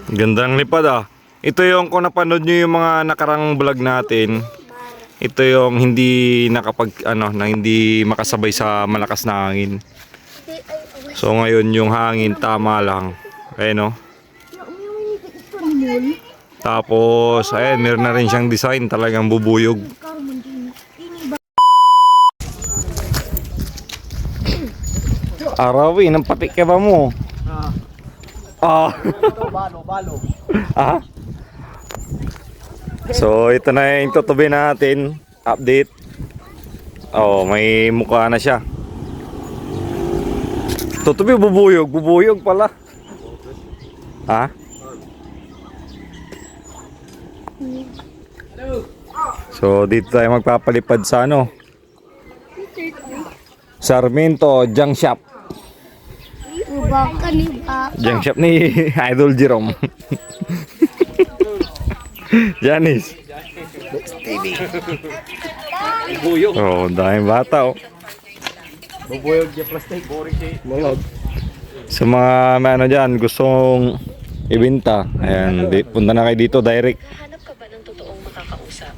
Gandang lipad ah. Ito yung kung napanood nyo yung mga nakarang vlog natin. Ito yung hindi hindi makasabay sa malakas na hangin. So ngayon yung hangin tama lang. Ayun oh. Tapos ayan, meron na rin siyang design, talagang bubuyog. Arawin, ang pati ka ba mo? Ah. Balo. Ah. So ito na yung tutubi natin. Update. Oh, may mukha na siya. Tutubi bubuyog pala. Ha? So dito tayo magpapalipad sa Sarmiento Junk Shop. Junk Shop ni Idol Jerome. Janice. Bubuyog. Oh, daming bata oh. Bubuyog yung plastic. Boring siya. Malog. Sa mga dyan gustong ibenta, ayan, punta na kayo dito direct. Hanap ka ba ng totoong makakausap?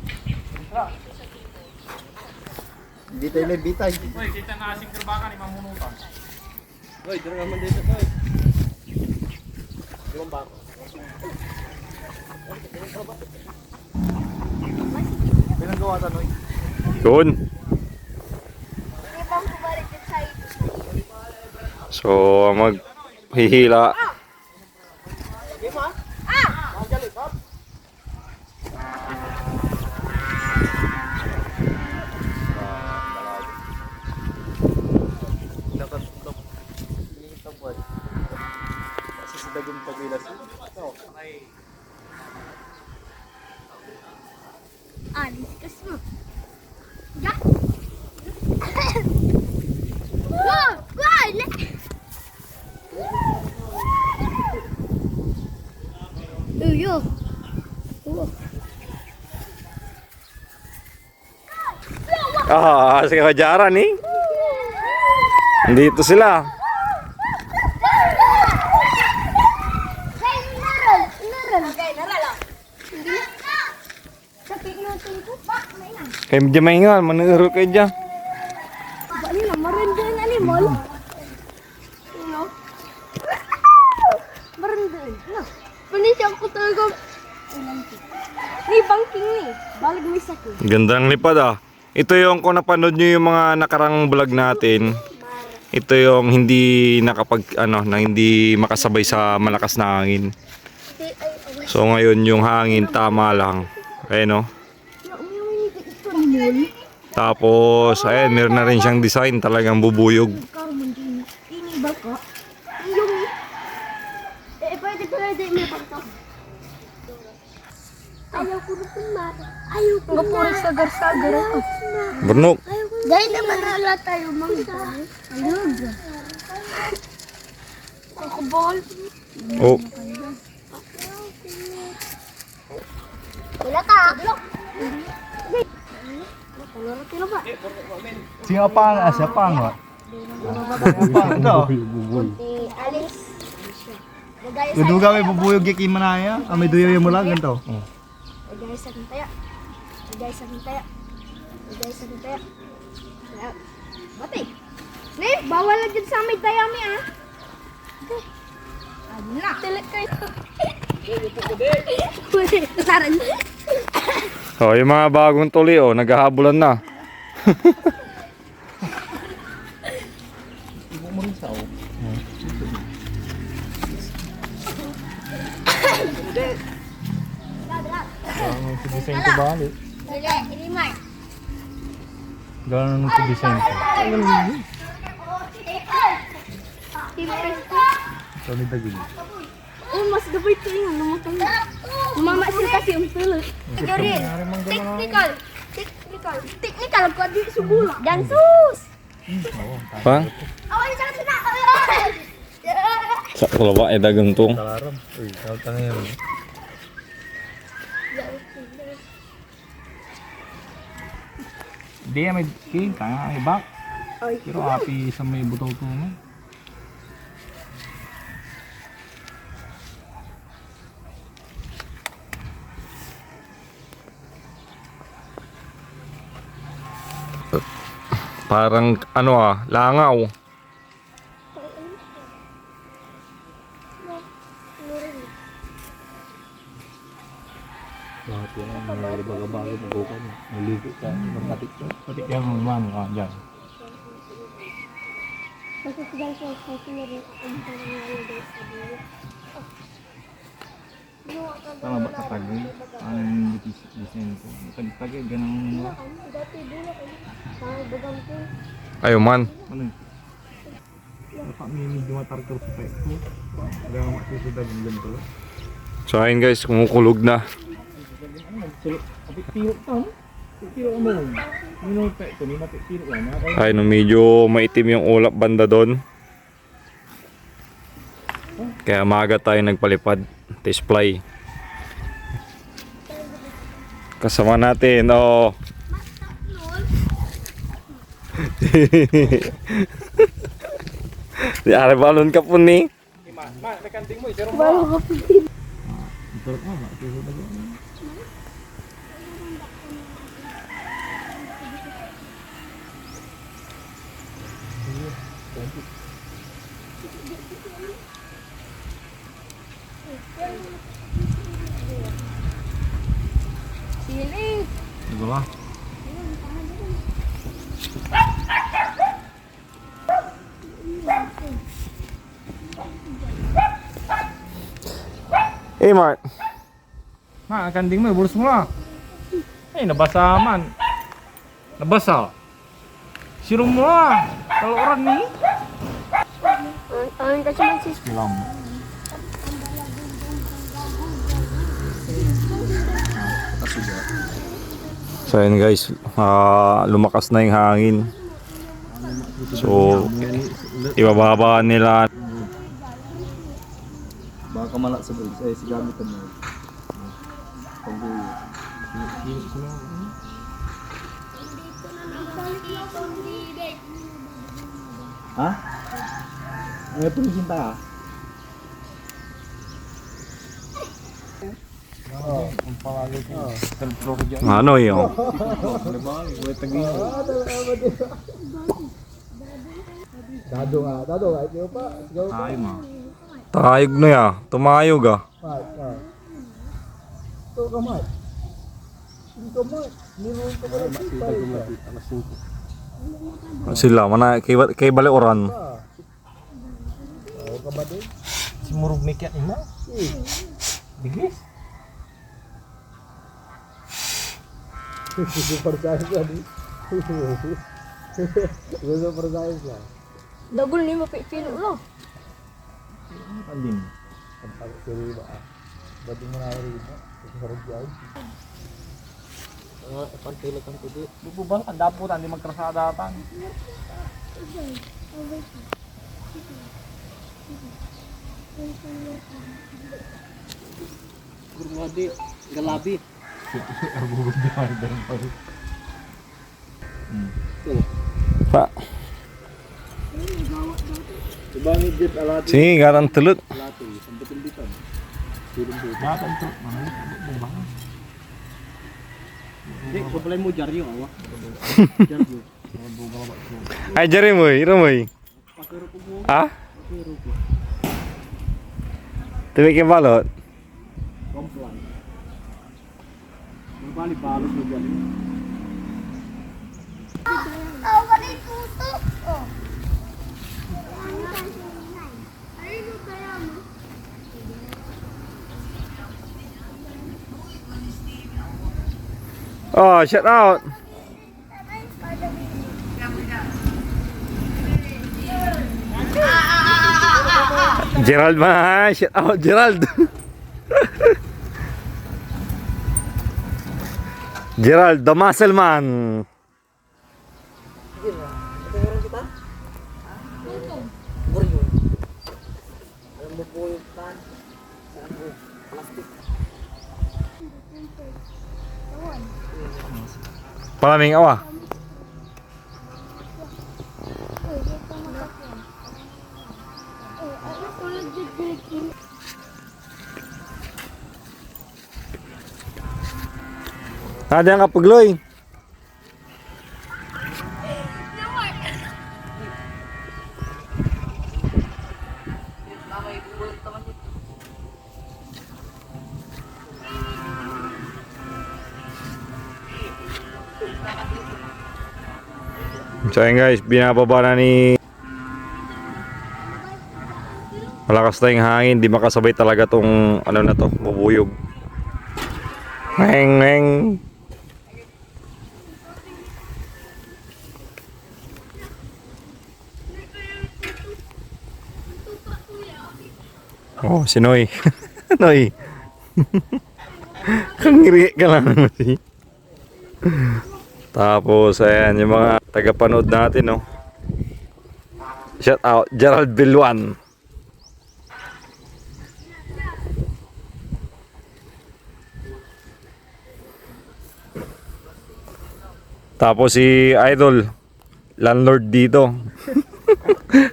Dito yung may bitay. Hoy, kita na asing kerbakan ni mamunutan. Hoy, dito naman dito. Hoy. Yung bako. Pinagawa ta noy. Yun. So, maghihila. Ah, sige ka jaran eh. Dito sila. Kayak medyo maingal, menurut kayak aja. Ini lah merendeng animal. Merendeng. Nah, penisya aku tahu. Ni bangking ni, balik misak. Gandang lipad ah. Ito yung kung napanood nyo yung mga nakarang vlog natin. Ito yung hindi hindi makasabay sa malakas na hangin. So ngayon yung hangin tama lang. Ayun oh. Tapos ayan, meron na rin siyang design, talagang bubuyog. Ini baka. Yung pwede may baka. Ayaw ko na tumara. Ayaw ko na. Ngapuri sagar-sagar ako. Bernuk. Dahil naman wala tayo mangga. Ayaw ba? Kakabal. Oh. Wala ka. Siapa pang? Siapa nggak? Ito. Alis. Kuduga may bubuyog yung kimanaya. May duyo yung mula ganito. Guys, sa kintaya. Bate. Ne, bawal lang dyan sa may tayami ah. Ano na? Tilit kayo. Kasaran. Oh, yung mga bagong tuli oh, naghahabulan na. Desain ko balik. Ini Mike. Ganun ang desain ko. Ito may daging. Oh, mas gabay ito yung namatay. Mamasin kasi yung tuloy. Technical. Technical ko di subula. Dan sus. Pa? Awal sa sana. Sa kulawa ay dagang tong. Kalaram. Uy, tawag yan. Hindi, may king, kaya may back. Pero api sa may butaw to mo. Parang ano langaw. Bakit yan? Nangyari baga-bago magukan. Naligo ka. Magpatik ka. Patik yan mo naman ka dyan. Kasi siya sa sinuri ang pangyayari sa buhay. Tama ba katagay? Ano yung design ko? Tagtagay, ganang mo. Dati dula ko. Ay, bagang ko. Ayo man. Ano yun? Dapat may medyo matarkar sa pet ko. Kaya masusudag yung ganito. So ayun guys, kumukulog na. Piro ka, no? Piro mo. Minong pet ko, may mapipiro ka na. Ayun, medyo maitim yung ulap banda doon. Kaya maaga tayo nagpalipad. Test fly. Kasama natin, Di are balon ka po ni. May kanting mo, isero mo. Bago ka pipin. Ito ka, masusudag yan. Sili. Ito ba? Hey Mark. Ma, ang kanding mo, bulos mo na. Ay, nabasa man. Nabasa. Sirong mo na. Taluran ni. Ang kasi man sis. Kilam. So ayun guys, lumakas na yung hangin. So ibababa nila. Baka malak sa bulis. Ay, sigamitan mo. Pag-uwi. Ha? May pulisinta ka? Ano yun? Dado nga, ikaw pa. Tayo nga. Tayog na ya, tumayog Ito ka, Mark. Ito, Mark. Niroon ka pala dito. Sila, mana kay bali oran. Oo ka ba din? Si Murug may kaya ima? Bigis? Super size lang. Super size lang. Dagol ni mapipino lo. Andin. Ang pagkiri ba? Ba't mo na rin ba? Sarap yan. Pagkilat ang pwede. Bububal, ang daputan, di magtrasadatan. Gurmadi, galabi. Pa. Ibangit dit alati. Sige, garang tulut. Alati, sambutin bitan. Batang truk, Hindi, supply mo jaryo awa. Jaryo. Ay jari mo, iro mo. Pakero ko mo, Ha? pakero ko. Tuwi kay balot. Komplan. Berbalik balos mo jaryo. Oh, wala tutok. Oh. Ano kaya mo? Oh, shout out. Gerald man, shout out Gerald. Gerald, the muscle man. Palaming awa. Ada yang kapagloy. So ayun guys, binababa na ni malakas na yung hangin, di makasabay talaga tong ano na to, bubuyog. Heng heng. Oh, si Noy. Noy. Kangiri ka lang naman si. Tapos ayan yung mga tagapanood natin, no. Shout out Gerald Bilwan. Tapos si Idol landlord dito.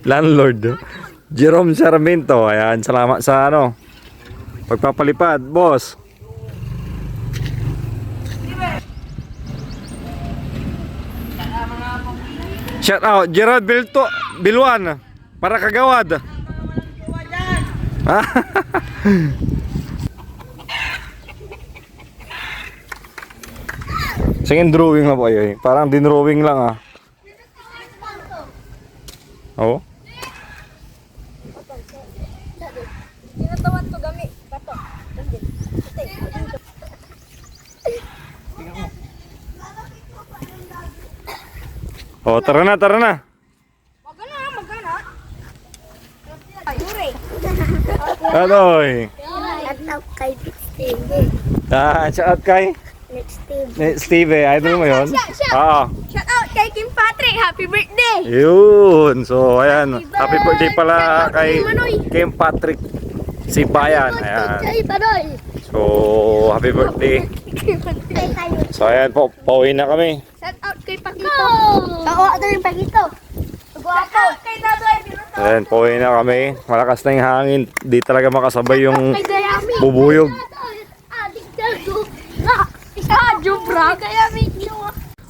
Landlord Jerome Sarmiento. Ayan, salamat sa ano pagpapalipad, boss. Shout out Gerald Bilwan para kagawad. Sige, drawing na po yun. Parang dinrawing lang ah. Oo. Tinatawan to gamit. Kato. Oh, tara na, tara na. Magana. Ayure. Adoy. At now kay Steve. Shout out kay Steve, idol mo yun? Oo. Shout out kay Kim Patrick. Happy birthday. Yun. So, ayan. Happy birthday pala kay Kim Patrick Sibayan. Ayan. Panoy. So, happy birthday. So, ayan po. Pauwi na kami. Shout out kay Pakito. Shout out rin Pakito. Shout out kay Dadoy. Ayan, pauwi na kami. Malakas na yung hangin. Di talaga makasabay yung bubuyog.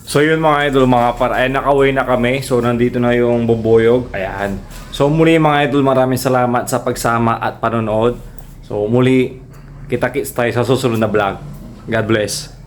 So yun mga idol, mga par, ay nakauwi na kami. So nandito na yung bubuyog. Ayan. So muli mga idol, maraming salamat sa pagsama at panonood. So muli, kita-kits tayo sa susunod na vlog. God bless.